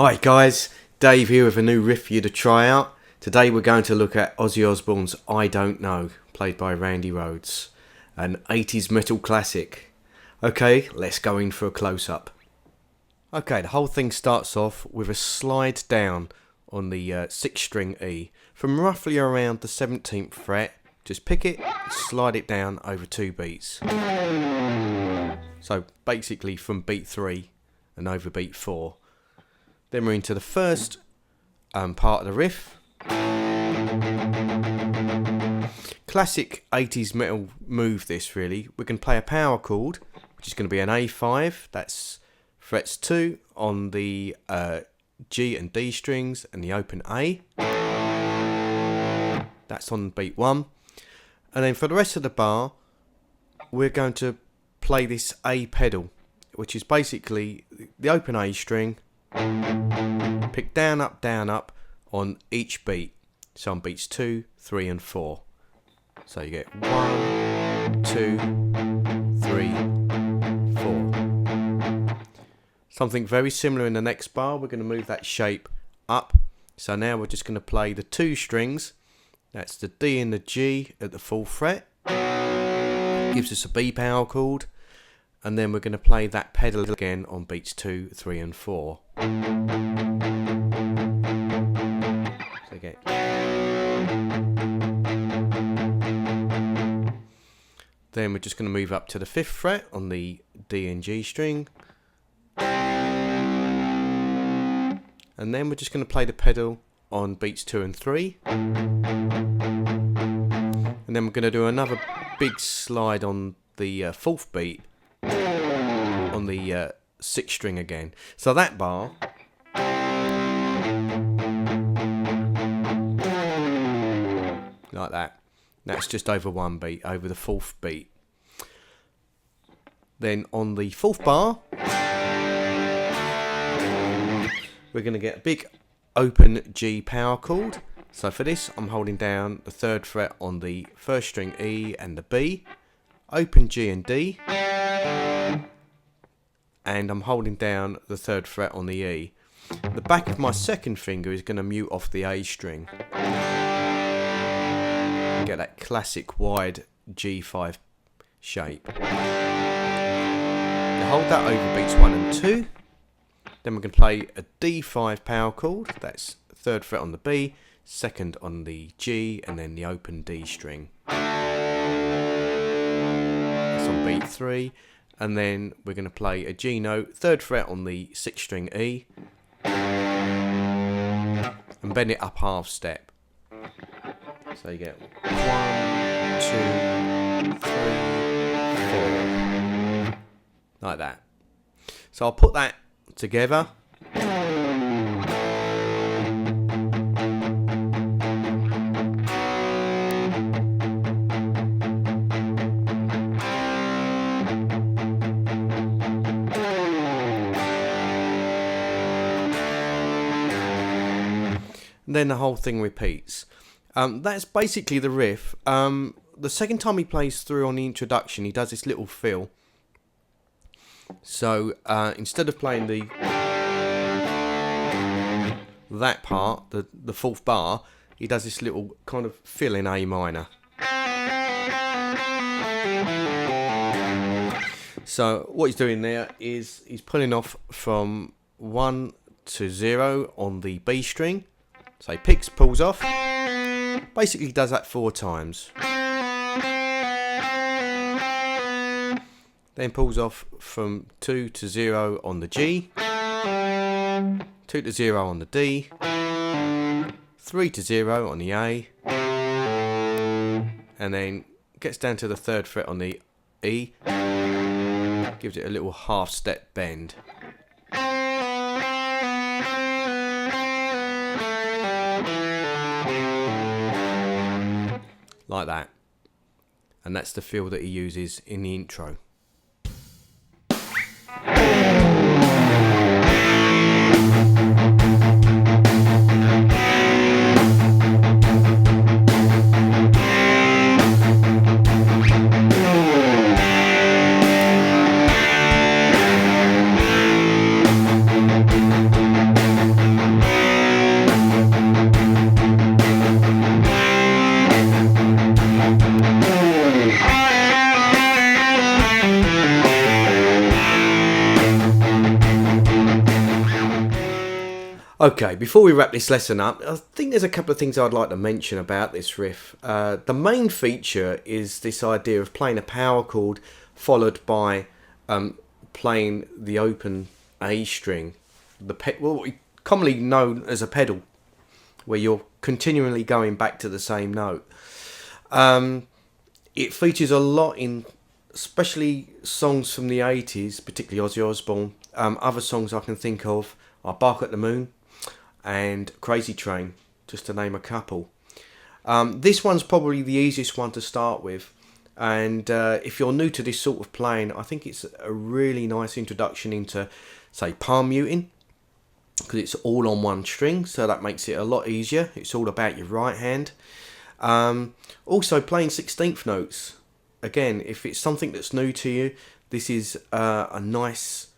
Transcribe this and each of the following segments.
Hi guys, Dave here with a new riff for you to try out. Today we're going to look at Ozzy Osbourne's I Don't Know, played by Randy Rhoads, an 80s metal classic. Okay, let's go in for a close-up. Okay, the whole thing starts off with a slide down on the 6th string E from roughly around the 17th fret. Just pick it, slide it down over 2 beats. So basically from beat 3 and over beat 4. Then we're into the first part of the riff. Classic 80s metal move this really. We can play a power chord, which is going to be an A5. That's frets 2 on the G and D strings and the open A. That's on beat 1. And then for the rest of the bar, we're going to play this A pedal, which is basically the open A string, pick down, up on each beat. So on beats 2, 3 and 4. So you get 1, 2, 3, 4. Something very similar in the next bar. We're going to move that shape up. So now we're just going to play the 2 strings. That's the D and the G at the 4th fret. Gives us a B power chord. And then we're going to play that pedal again on beats 2, 3 and 4. So again. Then we're just going to move up to the 5th fret on the D and G string. And then we're just going to play the pedal on beats 2 and 3. And then we're going to do another big slide on the 4th beat on the 6th string again. So that bar like that. That's just over 1 beat, over the 4th beat. Then on the 4th bar, we're going to get a big open G power chord. So for this, I'm holding down the 3rd fret on the 1st string E and the B, open G and D, and I'm holding down the 3rd fret on the E. The back of my 2nd finger is going to mute off the A string. Get that classic wide G5 shape. You hold that over beats 1 and 2. Then we can play a D5 power chord. That's 3rd fret on the B, 2nd on the G, and then the open D string. That's on beat 3. And then we're going to play a G note, 3rd fret on the 6th string E, and bend it up half step. So you get 1, 2, 3, 4. Like that. So I'll put that together. And then the whole thing repeats. That's basically the riff. The second time he plays through on the introduction, he does this little fill. So instead of playing that part, the 4th bar, he does this little kind of fill in A minor. So what he's doing there is he's pulling off from 1 to 0 on the B string. So he picks, pulls off. Basically he does that 4 times. Then pulls off from 2 to 0 on the G, 2 to 0 on the D, 3 to 0 on the A, and then gets down to the 3rd fret on the E, gives it a little half step bend. Like that. And that's the feel that he uses in the intro. Okay, before we wrap this lesson up, I think there's a couple of things I'd like to mention about this riff. The main feature is this idea of playing a power chord followed by playing the open A string, what we commonly known as a pedal, where you're continually going back to the same note. It features a lot in, especially songs from the 80s, particularly Ozzy Osbourne. Other songs I can think of are Bark at the Moon and Crazy Train, just to name a couple. This one's probably the easiest one to start with, and if you're new to this sort of playing, I think it's a really nice introduction into, say, palm muting, because it's all on one string, so that makes it a lot easier. It's all about your right hand. Also playing 16th notes. Again, if it's something that's new to you, this is a nice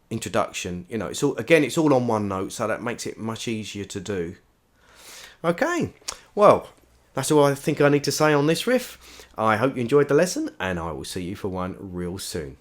introduction. You know, it's all on one note, so that makes it much easier to do. Okay, well, that's all I think I need to say on this riff. I hope you enjoyed the lesson, and I will see you for one real soon.